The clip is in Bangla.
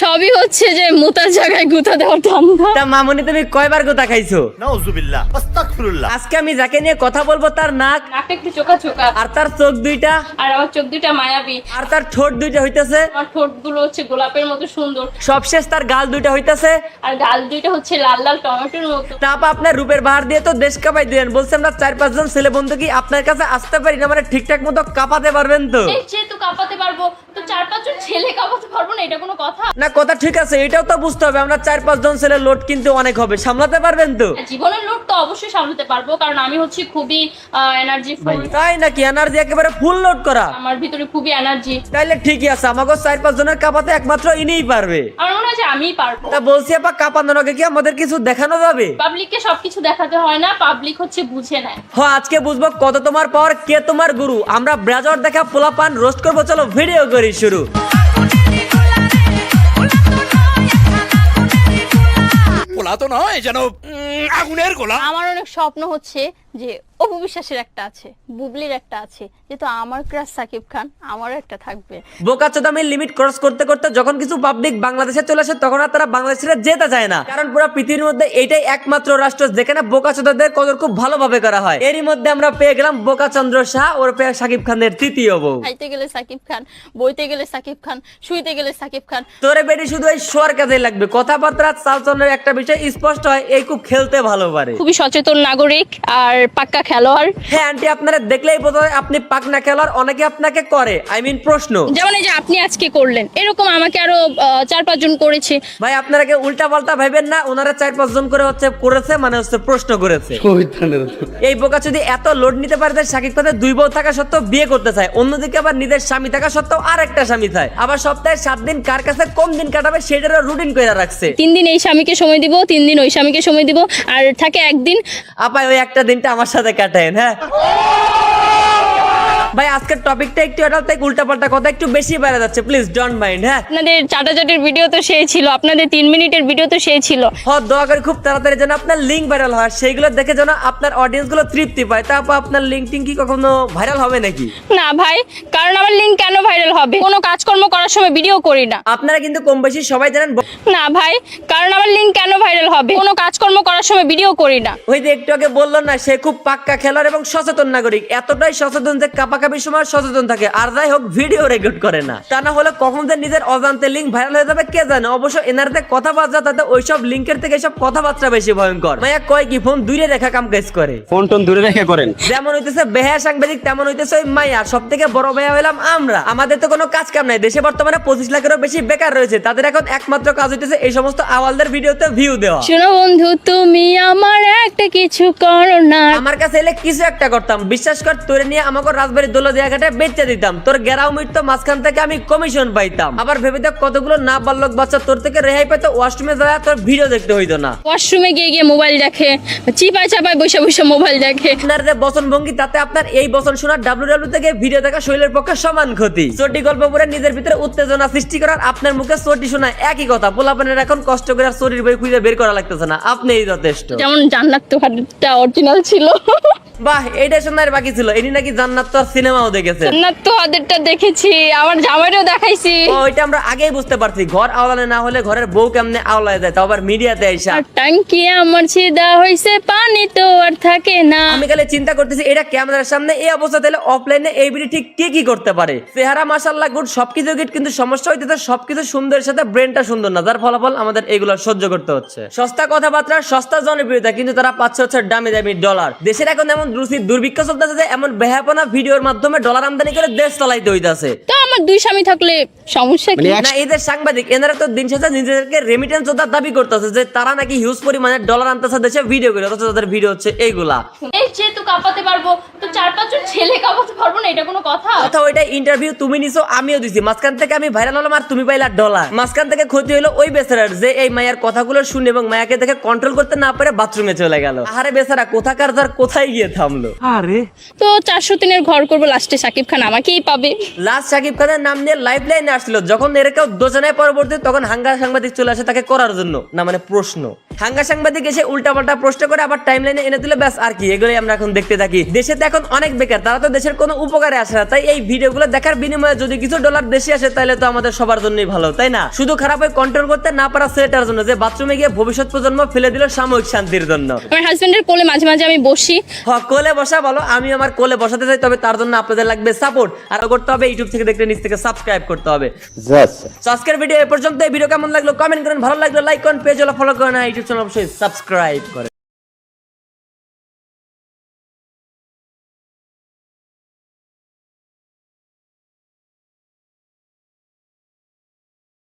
সবই হচ্ছে যে মোতার জায়গায় গুতা দেওয়ার ধান্দা। তা মামুনি তুমি কয়বার গোতা খাইছো? নাউজুবিল্লাহ আস্তাগফিরুল্লাহ। আজকে আমি যাকে নিয়ে কথা বলবো তার নাক নাকটা একটু চোকা চোকা, আর তার চোখ দুইটা আর আমার চোখ দুইটা মায়াবী, আর তার ঠোঁট দুইটা হইতেছে, আমার ঠোঁট গুলো হচ্ছে গোলাপের মতো সুন্দর, সবশেষ তার গাল দুইটা হইতেছে। আর গাল দুইটা হচ্ছে লাল লাল টমেটোর মতো। তা আপা আপনার রূপের বাহার দিয়ে তো দেশ কাঁপাই দিলেন। বলছে আমরা 4-5 জন ছেলে বন্ধু কি আপনার কাছে আসতে পারি না, মানে ঠিকঠাক মতো কাঁপাতে পারবেন তো? এই যেহেতু কাঁপাতে পারবো তো 4-5 জন ছেলে কাঁপাতে পারবো না, এটা কোনো কথা? না কথা ঠিক আছে, এটাও তো বুঝতে হবে আমরা 4-5 জন ছেলে লোড কিন্তু অনেক হবে, সামলাতে পারবেন তো? জীবনের লোড তো অবশ্যই সামলাতে পারবো, কারণ আমি হচ্ছি খুবই এনার্জি ফুল। তাই নাকি? এনার্জি একেবারে ফুল লোড করা? আমার ভিতরে খুবই এনার্জি। তাইলে ঠিকই আছে, আমাকে 4-5 জনের কাঁপাতে একমাত্র ইনিই পারবে। আমার মনে হয় যে আমিই পারবো। তা বলছি আপা কাঁপানোর আগে কি আমাদের কিছু দেখানো যাবে? পাবলিককে সবকিছু দেখাতে হয় না, পাবলিক হচ্ছে বুঝে নেয়। হ্যাঁ আজকে বুঝবো কত তোমার পাওয়ার, কে তোমার গুরু। আমরা ব্রাজার দেখা পোলাপান রোস্ট করবো, চলো ভিডিও করি শুরু। গোলা তো নয় যেন আগুনের গোলা। আমার অনেক স্বপ্ন হচ্ছে যে অপু বিশ্বাসের একটা আছে, বুবলির একটা আছে, যেহেতু আমার ক্রাশ সাকিব খান, আমারও একটা থাকবে। বোকাচোদামি লিমিট ক্রস করতে করতে যখন কিছু পাবলিক বাংলাদেশে চলে আসে তখন আর তারা বাংলাদেশে যেতে চায় না, কারণ পুরো পৃথিবীর মধ্যে এটাই একমাত্র রাষ্ট্র যেখানে বোকাচোদাদের কদর খুব ভালোভাবে করা হয়। এরই মধ্যে আমরা পেয়ে গেলাম বোকাচন্দ্র শাহ ওরফে সাকিব খানের তৃতীয় বউ। খাইতে গেলে সাকিব খান, বইতে গেলে সাকিব খান, শুইতে গেলে সাকিব খান। তোরে বেটি শুধু এই শোয়ার কাজে লাগবে, কথাবার্তা চালচলনের একটা বিষয় স্পষ্ট হয়, এই খুব খেলতে ভালো পারে। খুবই সচেতন নাগরিক আর পাক্কা খেলোয়াড়। হ্যাঁ আন্টি আপনারা দেখলেই বোধ হয় আপনি পাকনা খেলোয়াড়, অনেকে আপনাকে করে প্রশ্ন। যেমন এই যে আপনি আজকে করলেন, এরকম আমাকে আরো 4-5 জন করেছে। ভাই আপনারা কি উল্টা পাল্টা ভাবেন না, ওনারা 4-5 জন করে করেছে মানে প্রশ্ন করেছে। এই বোকা যদি এত লোড নিতে পারে যে সাকিব খানের 2 বউ থাকা সত্ত্বেও বিয়ে করতে চায়, অন্যদিকে আবার নিজের স্বামী থাকা সত্ত্বেও আরেকটা স্বামী চায়, আবার সপ্তাহে 7 দিন কার কাছে কম দিন কাটাবে সেটারও রুটিন করে রাখছে। 3 দিন এই স্বামীকে সময় দিব, 3 দিন ওই স্বামীকে সময় দিব, আর থাকে একদিন। আপা ওই একটা দিনটা আমার সাথে কাটায়েন। হ্যাঁ ভাই আজকের টপিকটা একটু এটা তাই উল্টা পাল্টা কথা একটু বেশি বেড়ে যাচ্ছে, প্লিজ ডোন্ট মাইন্ড। হ্যাঁ আপনাদের চাটাচাটির ভিডিও তো সেই ছিল, আপনাদের 3 মিনিটের ভিডিও তো সেই ছিল। দয়া করে খুব তাড়াতাড়ি যেন আপনার লিঙ্ক ভাইরাল হয়, সেইগুলো দেখে যেন আপনার অডিয়েন্স গুলো তৃপ্তি পায়। তারপর আপনার লিঙ্ক টিঙ্ক কি কখনো ভাইরাল হবে নাকি? না ভাই, কারণ আমার লিঙ্ক কেন ভাইরাল হবে? কোনো কাজকর্ম করার সময় ভিডিও করি না। আপনারা কিন্তু কম বেশি সবাই জানেন। না ভাই, কারণ আমার লিঙ্ক কেন ভাইরাল হবে? কোনো কাজকর্ম করার সময় ভিডিও করি না। ওই যে একটু আগে বললো না, সে খুব পাক্কা খেলোয়াড় এবং সচেতন নাগরিক, এতটাই সচেতন যে কাপাকাপির সময় সচেতন থাকে, আর যাই হোক ভিডিও রেকর্ড করে না। তা না হলে কখন যে নিজের অজান্তে লিঙ্ক ভাইরাল হয়ে যাবে কে জানে। অবশ্য এনার যে কথাবার্তা তাতে ওইসব লিঙ্কের থেকে এসব কথাবার্তা বেশি ভয়ঙ্কর। মায়া কয় কি ফোন দূরে রেখা কাম কাজ করে, ফোন টোন দূরে রেখে করেন। যেমন হইতেছে বেহায়া সাংবাদিক তেমন হইতেছে ওই মায়া, সব থেকে বড় বেয়া হইলাম আমরা। আমাদের তো কোনো কাজ কাম নাই, দেশে বর্তমানে 25 লাখেরও বেশি বেকার রয়েছে, তাদের এখন একমাত্র কাজ হইতেছে এই সমস্ত আওয়ালদের ভিডিওতে ভিউ দেওয়া। শোনো বন্ধু, তুমি আমার একটা কিছু করো না। আমার কাছে এলে কিছু একটা করতাম, বিশ্বাস কর তোরে নিয়ে আমাকে রাজবাড়ির দোলদিয়া ঘাটে বেচতে দিতাম, তোর গেরাও মিটতো মাঝখান থেকে আমি কমিশন পাইতাম। আবার ভেবে দেখ কতগুলো না বাল্যক বাচ্চা তোর থেকে রেহাই পাইতো, ওয়াশরুমে যায় তোর ভিডিও দেখতে হইতো না। ওয়াশরুমে গিয়ে গিয়ে মোবাইল দেখে, চিপায় চাপায় বসে বসে মোবাইল দেখে। আপনার যে বচন ভঙ্গি তাতে আপনার এই বচন শোনা ডাব্লিউডাব্লিউ থেকে ভিডিও দেখা শরীরের পক্ষে সমান ক্ষতি। চটি গল্প পড়ে নিজের ভিতরে উত্তেজনা সৃষ্টি করার আপনার মুখে চটি শোনা একই কথা। পোলাপানের এখন কষ্ট করে আর চটির বই খুঁজে বের করা লাগতেছে না, আপনিই যথেষ্ট। যেমন জান্নাত তো হাটটা অরিজিনাল ছিল। বাহ, এইটা শোনার বাকি ছিল, ইনি নাকি জান্নাত তো সিনেমাও দেখেছে। জান্নাত তো হাতেরটা দেখেছি, আমার জামাইরও দেখাইছি। ওইটা আমরা আগেই বুঝতে পারছি, ঘর আওলানে না হলে ঘরের বউ কেমনে আওলায় যায়, তাও আবার মিডিয়াতে আইসা। আর ট্যাঙ্কি আমার ছিদা হইছে, পানি তো আর থাকে না। আমি খালি চিন্তা করতেছি এটা ক্যামেরার সামনে এই অবস্থা তাহলে অফলাইনে এই ভিডিও ঠিক কি করতে পারে। চেহারা মাশাআল্লাহ গুড, সবকিছু গুড, কিন্তু সমস্যা হইতেছে সবকিছু সুন্দরের সাথে ব্রেনটা সুন্দর না, যার ফলাফল আমাদের এগুলো সহ্য করতে হচ্ছে। সস্তা কথাবার্তা, সস্তা জনপ্রিয়তা, কিন্তু তারা পাচ্ছে হচ্ছে দামি দামি ডলার। দেশের এখন এমন দুর্ভিক্ষ চলতেছে যে এমন বেহাপনা ভিডিওর মাধ্যমে ডলার আমদানি করে দেশ চালাইতে হইতাছে। তো আমার 2 স্বামী থাকলে সমস্যা কি? না এদের সাংবাদিক এনারা তো দিন শেষে নিজেদেরকে রেমিটেন্স যোদ্ধার দাবি করতেছে যে তারা নাকি হিউজ পরিমাণে ডলার আনতেছে দেশে ভিডিও করে, অথচ তাদের ভিডিও হচ্ছে এইগুলা। এই যেহেতু কাঁপাতে পারবো তো 4-5 জন ছেলে কাঁপাতে পারবো না, এটা কোনো কথা? কথা ওইটা ইন্টারভিউ তুমি নিছো আমিও দিছি, মাঝখান থেকে আমি ভাইরাল হলাম আর তুমি পাইলা ডলার। মাঝখান থেকে ক্ষতি হলো ওই বেচারার যে এই মায়ের কথাগুলো শুনে এবং মায়াকে দেখে কন্ট্রোল করতে না পারে বাথরুমে চলে গেল। আরে বেচারা কোথাকার যার কোথায় গিয়ে থামলো। আরে তো 403-এর ঘর করবো, লাস্টে সাকিব খান আমাকেই পাবে। লাস্ট সাকিব খানের নাম নিয়ে লাইফ লাইনে আসছিল, যখন এর কেউ দোষণায় পরবর্তী তখন হাঙ্গা সাংবাদিক চলে আসে তাকে করার জন্য, না মানে প্রশ্ন হাঙ্গা সাংবাদিক এসে উল্টাপাল্টা প্রশ্ন করে আবার টাইমলাইনে এনে দিলে ব্যাস আর কি, এগুলোই আমরা এখন দেখতে থাকি। দেশে তো এখন অনেক বেকার, তারা তো দেশের কোনো উপকারে আসে না, তাই এই ভিডিওগুলো দেখার বিনিময়ে যদি কিছু ডলার দেশে আসে তাহলে তো আমাদের সবার জন্যই ভালো, তাই না? শুধু খারাপ হয়ে কন্ট্রোল করতে না পারা ছেলেটার জন্য যে বাথরুমে গিয়ে ভবিষ্যৎ প্রজন্ম ফেলে দিল সাময়িক শান্তির জন্য। আমার হাজবেন্ডের কোলে মাঝে মাঝে আমি বসি। কোলে বসা বলো, আমি আমার কোলে বসাতে চাই, তবে তার জন্য আপনাদের লাগবে সাপোর্ট, আর করতে হবে ইউটিউব থেকে দেখলে নিচ থেকে সাবস্ক্রাইব করতে হবে। আজকের ভিডিও এ পর্যন্ত। এই ভিডিও কেমন লাগলো কমেন্ট করেন, ভালো লাগলো লাইক করেন, পেজ হলো ফলো করেন, ইউটিউব চ্যানেল অবশ্যই সাবস্ক্রাইব করেন।